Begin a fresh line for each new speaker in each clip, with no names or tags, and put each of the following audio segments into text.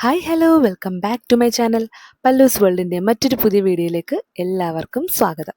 Hi hello welcome back to my channel Pallus വേൾഡിൻ്റെ മറ്റൊരു പുതിയ വീഡിയോയിലേക്ക് എല്ലാവർക്കും സ്വാഗതം.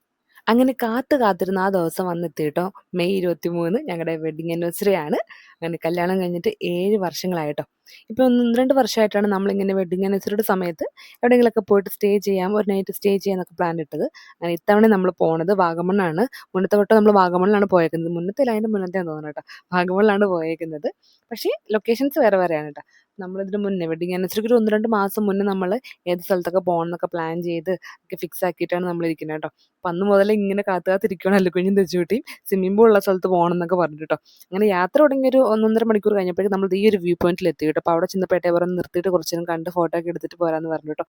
അങ്ങനെ കാത്തിരുന്ന ആ ദിവസം വന്നെത്തി കേട്ടോ. മെയ് 23 ഞങ്ങളുടെ വെഡ്ഡിങ് ആനിവേഴ്സറി ആണ്. അങ്ങനെ കല്യാണം കഴിഞ്ഞിട്ട് 7 വർഷങ്ങളായിട്ടോ. ഇപ്പോൾ 1-2 വർഷമായിട്ടാണ് നമ്മളിങ്ങനെ വെഡ്ഡിങ് ആനിവേഴ്സറിയുടെ സമയത്ത് എവിടെയെങ്കിലുമൊക്കെ പോയിട്ട് സ്റ്റേ ചെയ്യാം, ഒരു നൈറ്റ് സ്റ്റേ ചെയ്യാമെന്നൊക്കെ പ്ലാൻ ഇട്ടത്. അങ്ങനെ ഇത്തവണ നമ്മൾ പോണത് വാഗമണ്ണാണ്. മുന്നത്തെ വട്ടം നമ്മൾ വാഗമണ്ണിലാണ് പോയേക്കുന്നത്. മുന്നത്തെ അതിൻ്റെ മുന്നത്തെ തോന്നുന്നു കേട്ടോ, വാഗമണ്ണിലാണ് പോയേക്കുന്നത്. പക്ഷേ ലൊക്കേഷൻസ് വേറെ വേറെയാണ് കേട്ടോ. നമ്മളിതിന് മുന്നേ വെഡ്ഡിങ് ആനിവേഴ്സറിക്ക് ഒരു 1-2 മാസം മുന്നേ നമ്മൾ ഏത് സ്ഥലത്തൊക്കെ പോകണം എന്നൊക്കെ പ്ലാൻ ചെയ്ത് ഒക്കെ ഫിക്സ് ആക്കിയിട്ടാണ് നമ്മളിരിക്കുന്നത് കേട്ടോ. അപ്പം അന്ന് മുതൽ ഇങ്ങനെ കാത്തിരിക്കുകയാണ് അല്ലുക്കുഞ്ഞും തെച്ചുകൂട്ടിയും സ്വിമ്മിംഗ് പൂൾ ഉള്ള സ്ഥലത്ത് പോകണം എന്നൊക്കെ പറഞ്ഞിട്ട് കേട്ടോ. അങ്ങനെ യാത്ര തുടങ്ങി ഒരു 1-1.5 മണിക്കൂർ കഴിഞ്ഞപ്പോഴേക്കും നമ്മൾ ഈ ഒരു വ്യൂ പോയിന്റിൽ എത്തി കേട്ടോ. അപ്പോൾ അവിടെ ചെന്നപ്പോഴേ പറഞ്ഞ് നിർത്തിയിട്ട് കുറച്ച് നേരം കണ്ട് ഫോട്ടോ ഒക്കെ എടുത്തിട്ട് പോരാന്ന് പറഞ്ഞു കേട്ടോ.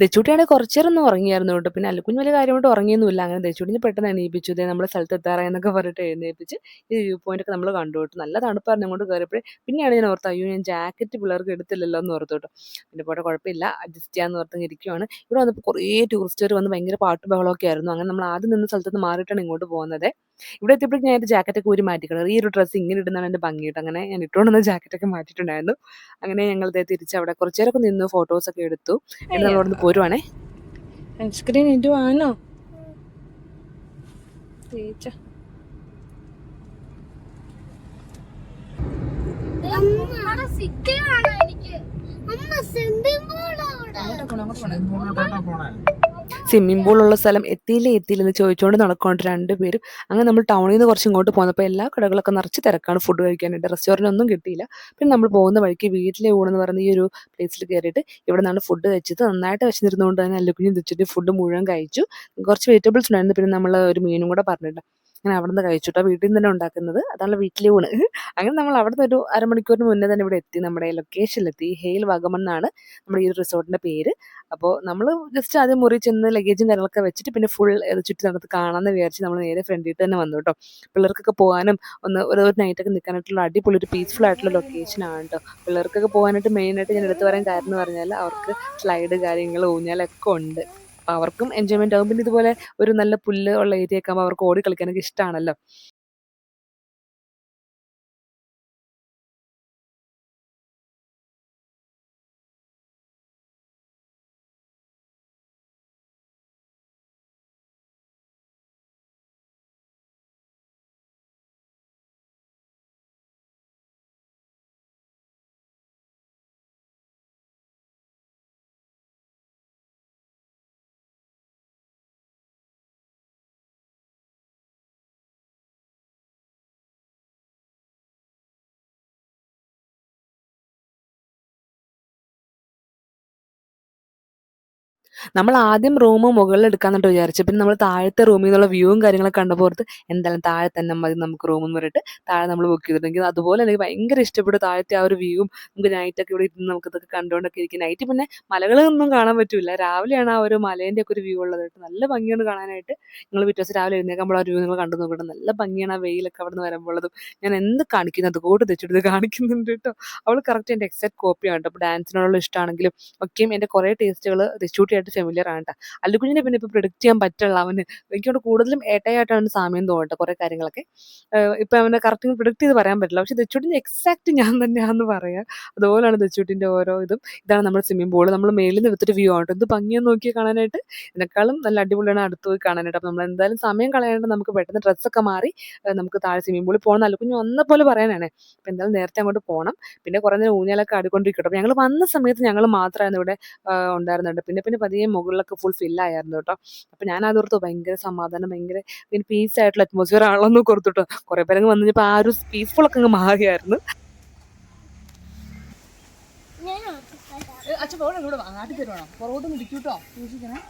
ദച്ചൂട്ടിയാണെങ്കിൽ കുറച്ച് നേരം ഒന്ന് ഉറങ്ങിയായിരുന്നു കേട്ടോ. പിന്നെ അല്ലുക്കുഞ്ഞ് വലിയ കാര്യമായിട്ട് ഉറങ്ങിയൊന്നുമില്ല. അങ്ങനെ ദച്ചൂട്ടിനെ പെട്ടെന്ന് എണീപ്പിച്ചു. ഇതേ നമ്മൾ സ്ഥലത്ത് എത്താറായി എന്നൊക്കെ പറഞ്ഞിട്ട് എഴുന്നേൽപ്പിച്ച് ഈ വ്യൂ പോയിന്റ് ഒക്കെ നമ്മൾ കണ്ടു കേട്ടോ. നല്ല തണുപ്പായിരുന്നു അങ്ങോട്ട് കയറിയപ്പോഴേ. പിന്നെയാണ് ഞാൻ ഓർത്ത്, അയ്യോ ഞാൻ ജാക്കറ്റ് പിള്ളേർക്ക് എടുത്തില്ലല്ലോ എന്ന് ഓർത്തു കേട്ടോ. പിന്നെ പോട്ടെ, കുഴപ്പമില്ല, അഡ്ജസ്റ്റ് ചെയ്യാമെന്ന് ഓർത്ത് ഇരിക്കുവാണ്. ഇവിടെ വന്നപ്പോൾ കുറേ ടൂറിസ്റ്റുകാർ വന്ന് ഭയങ്കര പാട്ട് ബഹളമൊക്കെ ആയിരുന്നു. അങ്ങനെ നമ്മൾ ആദ്യം നിന്ന് സ്ഥലത്ത് നിന്ന് മാറിയിട്ടാണ് ഇങ്ങോട്ട് പോകുന്നത്. ഇവിടെ എത്തിയപ്പോഴേക്കും ഞാൻ ജാക്കറ്റൊക്കെ ഊരി മാറ്റിക്കണം. ഈ ഒരു ഡ്രസ്സ് ഇങ്ങനെ ഇടുന്നതാണ് എൻ്റെ ഭംഗി കേട്ടോ. അങ്ങനെ ഞാൻ ഇട്ടുകൊണ്ട് വന്ന ജാക്കറ്റൊക്കെ മാറ്റിയിട്ടുണ്ടായിരുന്നു. അങ്ങനെ ഞങ്ങൾ തിരിച്ച് അവിടെ കുറച്ച് നേരമൊക്കെ നിന്ന് ഫോട്ടോസൊക്കെ എടുത്തു. എന്നിട്ട് നമ്മൾ അവിടെ നിന്ന് പോരുവാണേ.
സൺസ്ക്രീൻ ഇടുവാണോ?
സ്വിമ്മിംഗ് പൂളുള്ള സ്ഥലം എത്തിയില്ലെന്ന് ചോദിച്ചുകൊണ്ട് നടക്കുന്നുണ്ട് രണ്ടുപേരും. അങ്ങനെ നമ്മൾ ടൗണിൽ നിന്ന് കുറച്ച് ഇങ്ങോട്ട് പോകുന്നപ്പോൾ എല്ലാ കടകളൊക്കെ നിറച്ച് തിരക്കാണ് ഫുഡ് കഴിക്കാനായിട്ട്. റെസ്റ്റോറൻറ്റ് ഒന്നും കിട്ടിയില്ല. പിന്നെ നമ്മൾ പോകുന്ന വഴിക്ക് വീട്ടിലെ ഊണെന്ന് പറയുന്ന ഈ ഒരു പ്ലേസിൽ കയറിയിട്ട് ഇവിടെ നിന്നാണ് ഫുഡ് കഴിച്ചത്. നന്നായിട്ട് വിശന്നിരുന്നുകൊണ്ട് തന്നെ അല്ലുക്കുഞ്ഞും തെച്ചിട്ട് ഫുഡ് മുഴുവൻ കഴിച്ചു. കുറച്ച് വെജിറ്റബിൾസ് ഉണ്ടായിരുന്നു. പിന്നെ നമ്മൾ ഒരു മീനും കൂടെ പറഞ്ഞിട്ട് അങ്ങനെ അവിടെ നിന്ന് കഴിച്ചു കേട്ടോ. വീട്ടിൽ നിന്ന് തന്നെ ഉണ്ടാക്കുന്നത്, അതാണ് വീട്ടിലെ ഊണ്. അങ്ങനെ നമ്മൾ അവിടെ നിന്ന് ഒരു അരമണിക്കൂറിന് മുന്നേ തന്നെ ഇവിടെ എത്തി, നമ്മുടെ ലൊക്കേഷനിലെത്തി. ഹെയിൽ വാഗമൺ എന്നാണ് നമ്മുടെ ഈ ഒരു റിസോർട്ടിൻ്റെ പേര്. അപ്പോൾ നമ്മൾ ജസ്റ്റ് ആദ്യം മുറി ചെന്ന് ലഗേജും കാര്യങ്ങളൊക്കെ വെച്ചിട്ട് പിന്നെ ഫുൾ ചുറ്റി നടന്ന് കാണാമെന്ന് വിചാരിച്ച് നമ്മൾ നേരെ ഫ്രണ്ടിൽ തന്നെ വന്നു കേട്ടോ. പിള്ളേർക്കൊക്കെ പോകാനും ഒരു നൈറ്റൊക്കെ നിൽക്കാനായിട്ടുള്ള അടിപൊളി ഒരു പീസ്ഫുൾ ആയിട്ടുള്ള ലൊക്കേഷനാണ് കേട്ടോ. പിള്ളേർക്കൊക്കെ പോകാനായിട്ട് മെയിനായിട്ട് ഞാൻ എടുത്തു പറയാൻ കാര്യം എന്ന് പറഞ്ഞാൽ അവർക്ക് സ്ലൈഡ് കാര്യങ്ങൾ ഊഞ്ഞാലൊക്കെ ഉണ്ട്. അപ്പോൾ അവർക്കും എൻജോയ്മെൻ്റ് ആകും. പിന്നെ ഇതുപോലെ ഒരു നല്ല പുല്ല് ഉള്ള ഏരിയ ഒക്കെ ആകുമ്പോൾ അവർക്ക് ഓടി കളിക്കാനൊക്കെ ഇഷ്ടമാണല്ലോ. നമ്മൾ ആദ്യം റൂം മുകളിൽ എടുക്കാന്നിട്ട് വിചാരിച്ചു. പിന്നെ നമ്മൾ താഴത്തെ റൂമിൽ നിന്നുള്ള വ്യൂവും കാര്യങ്ങളൊക്കെ കണ്ടപ്പോൾ ഓർത്ത് എന്തായാലും താഴെ തന്നെ മതി നമുക്ക് റൂം എന്ന് പറഞ്ഞിട്ട് താഴെ നമ്മൾ ബുക്ക് ചെയ്തിട്ടുണ്ടെങ്കിൽ അതുപോലെ എനിക്ക് ഭയങ്കര ഇഷ്ടപ്പെട്ടു. താഴത്തെ ആ ഒരു വ്യൂവും നമുക്ക് നൈറ്റൊക്കെ ഇവിടെ ഇരുന്ന് നമുക്ക് ഇതൊക്കെ കണ്ടുകൊണ്ടൊക്കെ ഇരിക്കും. നൈറ്റ് പിന്നെ മലകളൊന്നും കാണാൻ പറ്റില്ല. രാവിലെയാണ് ആ ഒരു മലേൻ്റെ ഒക്കെ ഒരു വ്യൂ ഉള്ളത് കേട്ടോ. നല്ല ഭംഗിയാണ് കാണാനായിട്ട്. നിങ്ങൾ പിറ്റേ ദിവസം രാവിലെ എഴുന്നേൽക്കുമ്പോൾ ആ ഒരു വ്യൂ നിങ്ങൾ കണ്ടു നോക്കട്ടെ. നല്ല ഭംഗിയാണ് ആ വെയിലൊക്കെ അവിടെ നിന്ന് വരുമ്പോഴതും. ഞാൻ എന്ത് കാണിക്കുന്നു അതുകൊണ്ട് തെച്ചിട്ട് കാണിക്കുന്നുണ്ട് കേട്ടോ. അവൾ കറക്റ്റ് എൻ്റെ എക്സാക്ട് കോപ്പിയാണ് കേട്ടോ. അപ്പോൾ ഡാൻസിനോടുള്ള ഇഷ്ടമാണെങ്കിലും ഒക്കെയും എൻ്റെ കുറേ ടേസ്റ്റുകൾ തെച്ചൂട്ടിയായിട്ട് ഫെമിലിയർ ആണ് കേട്ടോ. അല്ലുക്കുഞ്ഞിനെ പിന്നെ ഇപ്പോൾ പ്രിഡിക്റ്റ് ചെയ്യാൻ പറ്റുള്ള അവന് എനിക്കോട് കൂടുതലും ഏട്ടയായിട്ടാണ് സാമ്യം തോന്നട്ടെ കുറേ കാര്യങ്ങളൊക്കെ. ഇപ്പം അവനെ കറക്റ്റ് പ്രിഡിക്റ്റ് ചെയ്ത് പറയാൻ പറ്റില്ല. പക്ഷേ തെച്ചൂട്ടിൻ്റെ എക്സാക്ട് ഞാൻ തന്നെയാണെന്ന് പറയാം. അതുപോലെയാണ് തെച്ചൂട്ടിൻ്റെ ഓരോ ഇതും. ഇതാണ് നമ്മുടെ സ്വിമ്മിംഗ് പൂൾ. നമ്മൾ മേലിൽ നിന്ന് എടുത്തിട്ട് വ്യൂ ആണ്. എന്ത് ഭംഗിയെന്ന് നോക്കി കാണാനായിട്ട്. ഇതിനേക്കാളും നല്ല അടിപൊളിയാണ് അടുത്ത് പോയി കാണാനായിട്ട്. അപ്പോൾ നമ്മൾ എന്തായാലും സമയം കളയാണ്ട് നമുക്ക് പെട്ടെന്ന് ഡ്രസ്സൊക്കെ മാറി നമുക്ക് താഴെ സ്വിമ്മിംഗ് പൂളിൽ പോകണം. അല്ലുക്കുഞ്ഞ് വന്ന പോലെ പറയാനാണ്. അപ്പോൾ എന്തായാലും നേരത്തെ അങ്ങോട്ട് പോകണം. പിന്നെ കുറേ നേരം ഊഞ്ഞാലൊക്കെ ആടിക്കൊണ്ടിരിക്കട്ടെ. അപ്പോൾ ഞങ്ങൾ വന്ന സമയത്ത് ഞങ്ങൾ മാത്രമായിരുന്നു ഇവിടെ ഉണ്ടായിരുന്നുണ്ട്. പിന്നെ പിന്നെ പതിയെ മുകളിലൊക്കെ ഫുൾ ഫില്ലായിരുന്നു കേട്ടോ. അപ്പോൾ ഞാൻ അതോർത്ത് ഭയങ്കര സമാധാനം, ഭയങ്കര പിന്നെ പീസ് ആയിട്ടുള്ള അറ്റ്മോസ്ഫിയർ ആണല്ലോ എന്ന് ഓർത്തു കേട്ടോ. കുറേ പേരങ്ങ് വന്നു കഴിഞ്ഞപ്പോൾ ആ ഒരു പീസ്ഫുൾ ഒക്കെ അങ്ങ് മാറിയായിരുന്നു.
അച്ഛൻ പോകണം, ഇവിടെ ആട്ടി തരുവാണോ? പുറകോട്ടൊന്നും ഇടിക്കൂട്ടോ, സൂക്ഷിക്കണേ.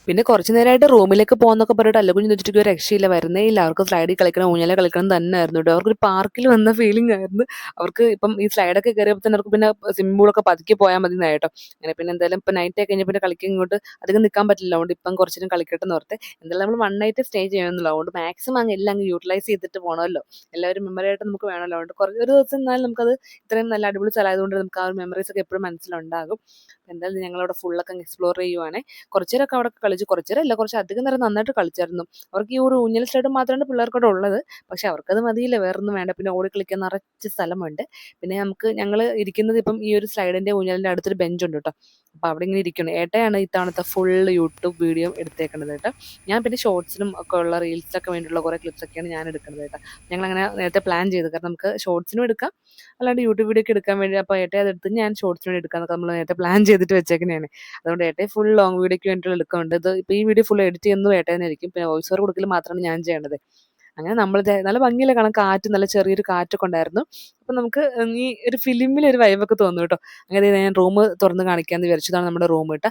പിന്നെ കുറച്ച് നേരമായിട്ട് റൂമിലേക്ക് പോകുന്നൊക്കെ പറഞ്ഞിട്ട് അല്ലുക്കുഞ്ഞ് വെച്ചിട്ട് ഒരു രക്ഷയില്ല, വരുന്നേ ഇല്ല. അവർക്ക് സ്ലൈഡിൽ കളിക്കണം, ഊഞ്ഞാലെ കളിക്കണം തന്നെ ആയിരുന്നു കേട്ടോ. അവർക്കൊരു പാർക്കിൽ വന്ന ഫീലിംഗ് ആയിരുന്നു. അവർക്ക് ഇപ്പം ഈ സ്ലൈഡൊക്കെ കയറിയപ്പോൾ തന്നെ അവർക്ക് പിന്നെ സ്വിമ്മിംഗ് പൂളൊക്കെ പതുക്കി പോയാൽ മതി എന്നായിട്ടോ. അങ്ങനെ പിന്നെ എന്തായാലും ഇപ്പം നൈറ്റ് ആയി കഴിഞ്ഞാൽ പിന്നെ കളിക്കാൻ ഇങ്ങോട്ട് അധികം നിൽക്കാൻ പറ്റില്ല. അതുകൊണ്ട് ഇപ്പം കുറച്ച് നേരം കളിക്കട്ടെ എന്ന് ഓർത്ത് എന്തായാലും നമ്മൾ 1 നൈറ്റ് സ്റ്റേ ചെയ്യണമെന്നുള്ളൂ. അതുകൊണ്ട് മാക്സിമം അങ്ങ് എല്ലാം അങ്ങ് യൂട്ടിലൈസ് ചെയ്തിട്ട് പോകണമല്ലോ. എല്ലാവരും മെമ്മറി ആയിട്ട് നമുക്ക് വേണമല്ലോ. അതുകൊണ്ട് കുറച്ച് ഒരു ദിവസം എന്നാലും നമുക്കത് ഇത്രയും നല്ല അടിപൊളി സ്ഥലമായതുകൊണ്ട് നമുക്ക് ആ ഒരു മെമ്മറീസ് ഒക്കെ എപ്പോഴും മനസ്സിലുണ്ടാകും. എന്തായാലും ഞങ്ങളവിടെ ഫുള്ളൊക്കെ എക്സ്പ്ലോർ ചെയ്യുവാണേ. കുറച്ച് നേരമൊക്കെ അവിടെ കളിച്ചു. കുറച്ച് നേരം അല്ല, കുറച്ച് അധികം നേരം നന്നായിട്ട് കളിച്ചായിരുന്നു. അവർക്ക് ഈ ഒരു ഊഞ്ഞൽ സ്ലൈഡ് മാത്രമാണ് പിള്ളേർക്കവിടെ ഉള്ളത്. പക്ഷെ അവർക്കത് മതിയില്ല, വേറൊന്നും വേണ്ട. പിന്നെ ഓടി കളിക്കാൻ നിറച്ച് സ്ഥലമുണ്ട്. പിന്നെ ഞങ്ങൾ ഇരിക്കുന്നത് ഇപ്പം ഈ ഒരു സ്ലൈഡിൻ്റെ ഊഞ്ഞാലിൻ്റെ അടുത്തൊരു ബെഞ്ചുണ്ട് കേട്ടോ. അപ്പോൾ അവിടെ ഇങ്ങനെ ഇരിക്കണം. ഏട്ടയാണ് ഇത്തവണത്തെ ഫുൾ യൂട്യൂബ് വീഡിയോ എടുത്തേക്കുന്നത് കേട്ടോ. ഞാൻ പിന്നെ ഷോർട്സിനും ഒക്കെ ഉള്ള റീൽസൊക്കെ വേണ്ടിയിട്ടുള്ള കുറേ ക്ലിപ്സൊക്കെയാണ് ഞാൻ എടുക്കുന്നത് കേട്ടോ. ഞങ്ങളങ്ങനെ നേരത്തെ പ്ലാൻ ചെയ്തു, കാരണം നമുക്ക് ഷോർട്സിനും എടുക്കാം, അല്ലാണ്ട് യൂട്യൂബ് വീഡിയോ ഒക്കെ എടുക്കാൻ വേണ്ടി. അപ്പോൾ ഏട്ടയെ അതെടുത്ത് ഞാൻ ഷോർട്സിന് വേണ്ടി എടുക്കാമെന്നൊക്കെ നമ്മൾ നേരത്തെ പ്ലാൻ ചെയ്തിട്ട് വെച്ചേക്കുന്നതാണ്. അതുകൊണ്ട് ഏട്ടയെ ഫുൾ ലോങ് വീഡിയോയ്ക്ക് വേണ്ടിയിട്ടുള്ള എടുക്കുന്നുണ്ട്. ഇത് ഇപ്പോൾ ഈ വീഡിയോ ഫുൾ എഡിറ്റ് ചെയ്യുന്നതും ഏട്ടൻ തന്നെയായിരിക്കും. പിന്നെ വോയിസ് ഓവർ കൊടുക്കൽ മാത്രമാണ് ഞാൻ ചെയ്യേണ്ടത്. അങ്ങനെ നമ്മൾ നല്ല ഭംഗിയില്ല കാണാൻ, കാറ്റ്, നല്ല ചെറിയൊരു കാറ്റൊക്കെ ഉണ്ടായിരുന്നു. അപ്പം നമുക്ക് ഈ ഒരു ഫിലിമിലൊരു വൈബൊക്കെ തോന്നും കേട്ടോ. അങ്ങനെ ഞാൻ റൂം തുറന്ന് കാണിക്കാമെന്ന് വിചാരിച്ചതാണ് നമ്മുടെ റൂം കേട്ടോ.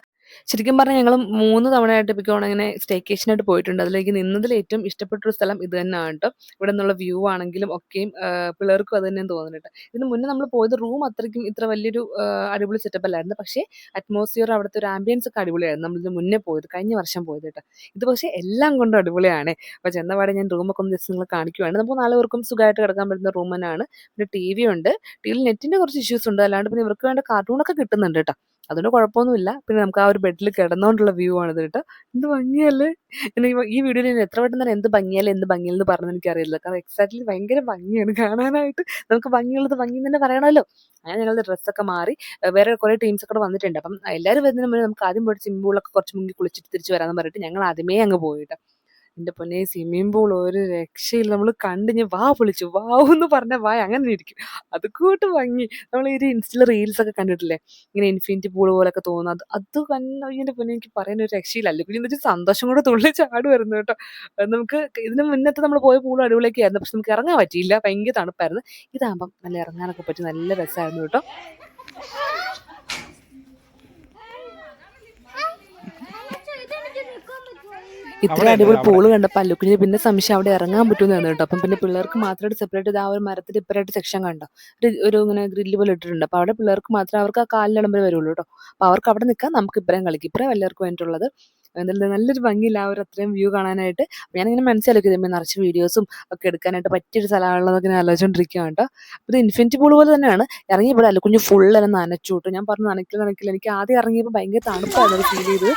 ശരിക്കും പറഞ്ഞാൽ ഞങ്ങൾ 3 തവണയായിട്ട് ഇപ്പോൾ ഇങ്ങനെ സ്റ്റേക്കേഷനായിട്ട് പോയിട്ടുണ്ട്. അതിലേക്ക് നിന്നതിൽ ഏറ്റവും ഇഷ്ടപ്പെട്ടൊരു സ്ഥലം ഇത് തന്നെയാണ് കേട്ടോ. ഇവിടെ നിന്നുള്ള വ്യൂ ആണെങ്കിലും ഒക്കെയും പിള്ളേർക്കും അത് തന്നെയാണ് തോന്നുന്നത് കേട്ടോ. ഇതിന് മുന്നേ നമ്മൾ പോയത് റൂം അത്രയ്ക്കും ഇത്ര വലിയൊരു അടിപൊളി സെറ്റപ്പ് അല്ലായിരുന്നു. പക്ഷേ അറ്റ്മോസ്ഫിയർ, അവിടുത്തെ ഒരു ആംബിയൻസ് ഒക്കെ അടിപൊളിയായിരുന്നു നമ്മളിത് മുന്നേ പോയത്, കഴിഞ്ഞ വർഷം പോയത് കേട്ടോ. ഇത് പക്ഷേ എല്ലാം കൊണ്ടും അടിപൊളിയാണ്. അപ്പോൾ ചെന്നപാടെ ഞാൻ റൂമൊക്കെ ഒന്ന് ജസ്റ്റ് നിങ്ങൾ കാണിക്കുവാണ്. നമുക്ക് 4 പേർക്കും സുഖമായിട്ട് കിടക്കാൻ പറ്റുന്ന റൂം തന്നെയാണ്. പിന്നെ ടി വി ഉണ്ട്. ടിവിയിൽ നെറ്റിൻ്റെ കുറച്ച് ഇഷ്യൂസ് ഉണ്ട്. അല്ലാണ്ട് പിന്നെ ഇവർക്ക് വേണ്ട കാർട്ടൂണൊക്കെ കിട്ടുന്നുണ്ട് കേട്ടോ. അതുകൊണ്ട് കുഴപ്പമൊന്നുമില്ല. പിന്നെ നമുക്ക് ആ ഒരു ബെഡിൽ കിടന്നുകൊണ്ടുള്ള വ്യൂ ആണിത് കേട്ടോ. എന്ത് ഭംഗിയല്ലേ! ഈ വീഡിയോയിൽ ഞാൻ എത്ര വട്ടം തന്നെ എന്ത് ഭംഗിയല്ലെന്ന് പറഞ്ഞത് എനിക്കറിയില്ല. കാരണം എക്സാക്ട്ലി ഭയങ്കര ഭംഗിയാണ് കാണാനായിട്ട്. നമുക്ക് ഭംഗിയുള്ളത് ഭംഗി തന്നെ പറയണമല്ലോ. അങ്ങനെ ഞങ്ങളുടെ ഡ്രസ്സൊക്കെ മാറി വേറെ കുറേ ടീംസൊക്കെ കൂടെ വന്നിട്ടുണ്ട്. അപ്പം എല്ലാവരും വരുന്നതിന് മുന്നേ നമുക്ക് ആദ്യം പോയിട്ട് സ്വിമ്മിംഗ് പൂളൊക്കെ കുറച്ച് മുങ്ങി കുളിച്ചിട്ട് തിരിച്ച് വരാമെന്ന് പറഞ്ഞിട്ട് ഞങ്ങൾ ആദ്യമേ അങ്ങ് പോയിട്ടോ. എൻ്റെ പൊന്നേ, സ്വിമ്മിംഗ് പൂൾ ഒരു രക്ഷയില്ല. നമ്മൾ കണ്ട് ഞാൻ വാ പൊളിച്ചു, വാവെന്ന് പറഞ്ഞാൽ വായ അങ്ങനെ ഇരിക്കും. അതുകൂട്ട് ഭംഗി. നമ്മൾ ഈ ഒരു ഇൻസ്റ്റയിൽ റീൽസൊക്കെ കണ്ടിട്ടില്ലേ, ഇങ്ങനെ ഇൻഫിനിറ്റി പൂൾ പോലൊക്കെ തോന്നുന്നു. അത് കണ്ട് അതിൻ്റെ പൊന്നെ എനിക്ക് പറയാൻ ഒരു രക്ഷയില്ല. അല്ലെങ്കിൽ എന്ന് വെച്ചാൽ സന്തോഷം കൂടെ തുള്ളി ചാടുമായിരുന്നു കേട്ടോ. നമുക്ക് ഇതിന് മുന്നത്തെ നമ്മൾ പോയ പൂൾ അടിപൊളിയൊക്കെ ആയിരുന്നു. പക്ഷെ നമുക്ക് ഇറങ്ങാൻ പറ്റിയില്ല, ഭയങ്കര തണുപ്പായിരുന്നു. ഇതാകുമ്പം നല്ല ഇറങ്ങാനൊക്കെ പറ്റി, നല്ല രസമായിരുന്നു കേട്ടോ. ഇത്ര അടിപൊളി പൂള് കണ്ടപ്പോൾ അല്ലുക്കുഞ്ഞിന് പിന്നെ സംശയം അവിടെ ഇറങ്ങാൻ പറ്റുമെന്ന് കേട്ടോ. അപ്പം പിന്നെ പിള്ളേർക്ക് മാത്രമായിട്ട് സെപ്പറേറ്റ് ആ ഒരു മരത്തിൽ ഇപ്പറായിട്ട് സെക്ഷൻ കണ്ടോ, ഒരു ഇങ്ങനെ ഗ്രില്ല് പോലെ ഇട്ടിട്ടുണ്ട്. അപ്പോൾ അവിടെ പിള്ളേർക്ക് മാത്രമേ, അവർക്ക് ആ കാലിലിടമ്പേ വരുള്ളൂ കേട്ടോ. അപ്പോൾ അവർക്ക് അവിടെ നിൽക്കാം, നമുക്ക് ഇപ്പറേം കളിക്കും. ഇപ്പറേ എല്ലാവർക്കും വേണ്ടിയിട്ടുള്ളത്. എന്തായാലും നല്ലൊരു ഭംഗിയില്ല ആ ഒരു അത്രയും വ്യൂ കാണാനായിട്ട്. ഞാനിങ്ങനെ മനസ്സിലാക്കി ഇതുമ്പോൾ നിറച്ച് വീഡിയോസും ഒക്കെ എടുക്കാനായിട്ട് പറ്റിയൊരു സ്ഥലമാണുള്ളതൊക്കെ ഞാൻ ആലോചിച്ചുകൊണ്ടിരിക്കുകയാണ് കേട്ടോ. അപ്പോൾ ഇത് ഇൻഫിനിറ്റി പൂൾ പോലെ തന്നെയാണ്. ഇറങ്ങിയപ്പോൾ അല്ലുക്കുഞ്ഞ് ഫുള്ളെല്ലാം നനച്ചു കേട്ടോ. ഞാൻ പറഞ്ഞു നനയ്ക്കില്ല. എനിക്ക് ആദ്യം ഇറങ്ങിയപ്പോൾ ഭയങ്കര തണുപ്പായിരുന്നു ഫീൽ ചെയ്ത്.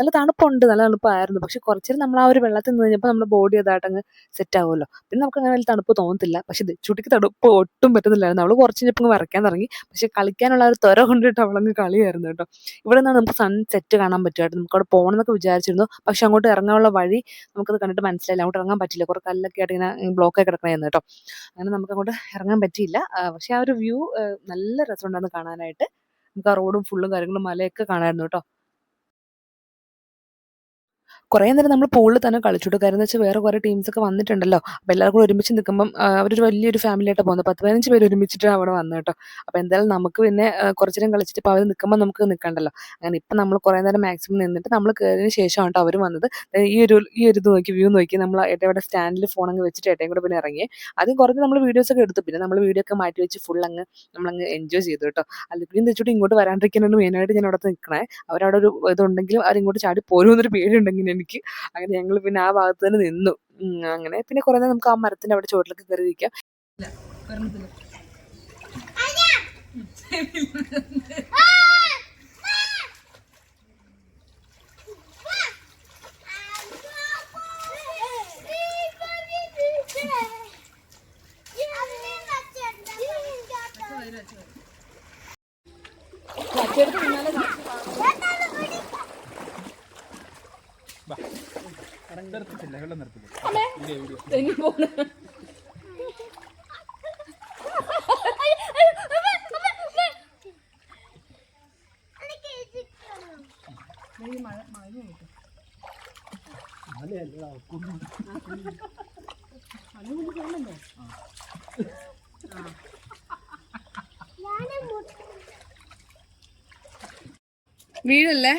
നല്ല തണുപ്പുണ്ട്, നല്ല തണുപ്പായിരുന്നു. പക്ഷെ കുറച്ച് നേരം നമ്മൾ ആ ഒരു വെള്ളത്തിൽ നിന്ന് കഴിഞ്ഞപ്പോൾ നമ്മുടെ ബോഡി അതായിട്ടങ്ങ് സെറ്റ് ആവുമല്ലോ. പിന്നെ നമുക്ക് അങ്ങനെ വലിയ തണുപ്പ് തോന്നത്തില്ല. പക്ഷെ ചുട്ടിക്ക് തണുപ്പ് ഒട്ടും പറ്റുന്നില്ലായിരുന്നു. അവൾ കുറച്ച് കഴിഞ്ഞപ്പോൾ വരയ്ക്കാൻ തുടങ്ങി. പക്ഷെ കളിക്കാനുള്ള ഒരു ത്വര കൊണ്ടിട്ട് അവളങ്ങ് കളിയായിരുന്നു കേട്ടോ. ഇവിടെ നിന്ന് നമുക്ക് സൺസെറ്റ് കാണാൻ പറ്റുമായിട്ട് നമുക്ക് അവിടെ പോകണം എന്നൊക്കെ വിചാരിച്ചിരുന്നു. പക്ഷെ അങ്ങോട്ട് ഇറങ്ങാനുള്ള വഴി നമുക്കത് കണ്ടിട്ട് മനസ്സിലായില്ല. അങ്ങോട്ട് ഇറങ്ങാൻ പറ്റില്ല, കുറേ കല്ലൊക്കെ ആയിട്ട് ഇങ്ങനെ ബ്ലോക്കായി കിടക്കണമായിരുന്നു കേട്ടോ. അങ്ങനെ നമുക്ക് അങ്ങോട്ട് ഇറങ്ങാൻ പറ്റിയില്ല. പക്ഷെ ആ ഒരു വ്യൂ നല്ല രസമുണ്ടായിരുന്നു കാണാനായിട്ട്. നമുക്ക് ആ റോഡും ഫുള്ളും കാര്യങ്ങളും മലയൊക്കെ കാണാമായിരുന്നു കേട്ടോ. കുറേ നേരം നമ്മൾ പൂളിൽ തന്നെ കളിച്ചു. കാര്യം എന്ന് വെച്ചാൽ വേറെ കുറേ ടീംസൊക്കെ വന്നിട്ടുണ്ടല്ലോ. അപ്പോൾ എല്ലാവരും കൂടെ ഒരുമിച്ച് നിൽക്കുമ്പം അവരൊരു വലിയൊരു ഫാമിലിയായിട്ടാണ് പോകുന്നത്. 10-15 പേര് ഒരുമിച്ചിട്ടാണ് അവിടെ വന്നത് കേട്ടോ. അപ്പോൾ എന്തായാലും നമുക്ക് പിന്നെ കുറച്ച് നേരം കളിച്ചിട്ട് ഇപ്പോൾ അവർ നിൽക്കുമ്പോൾ നമുക്ക് നിൽക്കണ്ടല്ലോ. അങ്ങനെ ഇപ്പം നമ്മൾ കുറേ നേരം മാക്സിമം നിന്നിട്ട് നമ്മൾ കയറിയതിന് ശേഷമാണ് കേട്ടോ അവർ വന്നത്. ഈ ഒരു ഇത് നോക്കി, വ്യൂ നോക്കി നമ്മൾ ഏട്ടയുടെ സ്റ്റാൻഡിൽ ഫോൺ അങ്ങ് വെച്ചിട്ട് ഏട്ടയും കൂടെ പിന്നെ ഇറങ്ങി. ആദ്യം കുറച്ച് നമ്മൾ വീഡിയോസൊക്കെ എടുത്തു. പിന്നെ നമ്മൾ വീഡിയോ ഒക്കെ മാറ്റി വെച്ച് ഫുൾ നമ്മളങ്ങ് എൻജോയ് ചെയ്തു കേട്ടോ. അല്ലെങ്കിൽ തെച്ചിട്ട് ഇങ്ങോട്ട് വരാണ്ടിരിക്കാനാണ് മെയിനായിട്ട് ഞാൻ അവിടെ നിൽക്കണേ. അവരവിടെ ഒരു ഇതുണ്ടെങ്കിലും അവരിങ്ങോട്ട് ചാടി പോരുമെന്നൊരു പേടിയുണ്ടെങ്കിൽ എനിക്ക്. അങ്ങനെ ഞങ്ങൾ പിന്നെ ആ ഭാഗത്ത് തന്നെ നിന്നു. അങ്ങനെ പിന്നെ കുറേ നേരം നമുക്ക് ആ മരത്തിൻ്റെ അവിടെ ചുവട്ടിലൊക്കെ കയറി ഇരിക്കാം. വീടല്ലേ?